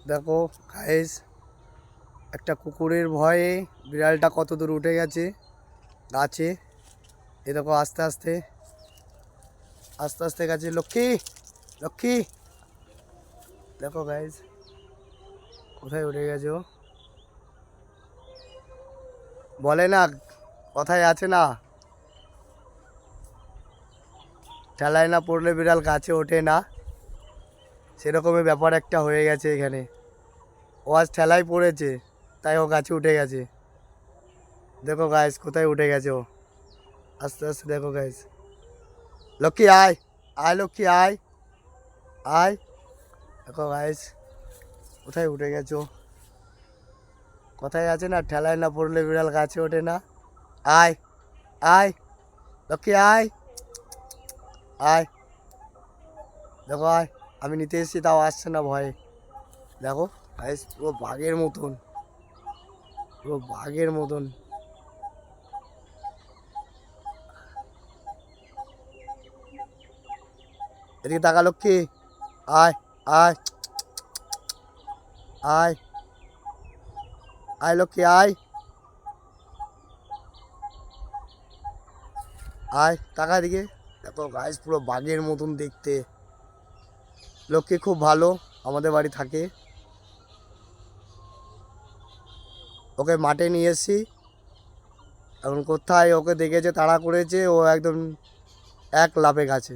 দেখো গাইস, একটা কুকুরের ভয়ে বিড়ালটা কত দূর উঠে গেছে গাছে। এ দেখো আস্তে আস্তে আস্তে আস্তে গেছে। লক্ষ্মী লক্ষ্মী, দেখো গাইস কোথায় উঠে গেছে ও। বলে না, কথায় আছে না, ঠেলায় না পড়লে বিড়াল গাছে ওঠে না। সেরকমই ব্যাপার একটা হয়ে গেছে এখানে। ও আজ ঠেলায় পড়েছে, তাই ও গাছে উঠে গেছে। দেখো গাইস কোথায় উঠে গেছে ও। আস্তে আস্তে দেখো গাইস। লক্ষ্মী আয়, আয় লক্ষ্মী আয়, আয়। দেখো গাইস কোথায় উঠে গেছো। কথায় আছে না, ঠেলায় না পড়লে বিড়াল গাছে ওঠে না। আয় আয় লক্ষ্মী আয়, আয়। দেখো আয়, আমি নিতে এসেছি তাও আসছে না ভয়ে। দেখো গাইস পুরো বাঘের মতন, পুরো বাঘের মতন। এদিকে তাকা লক্ষ্মী, আয় আয়, আয় আয় লক্ষ্মী আয়, আয় তাকা এদিকে। দেখো গাইস পুরো বাঘের মতন দেখতে। লক্ষ্মী খুব ভালো, আমাদের বাড়ি থাকে। ওকে মাঠে নিয়ে এসেছি, এখন কোথায় ওকে দেখেছে তাড়া করেছে, ও একদম এক লাফে গেছে।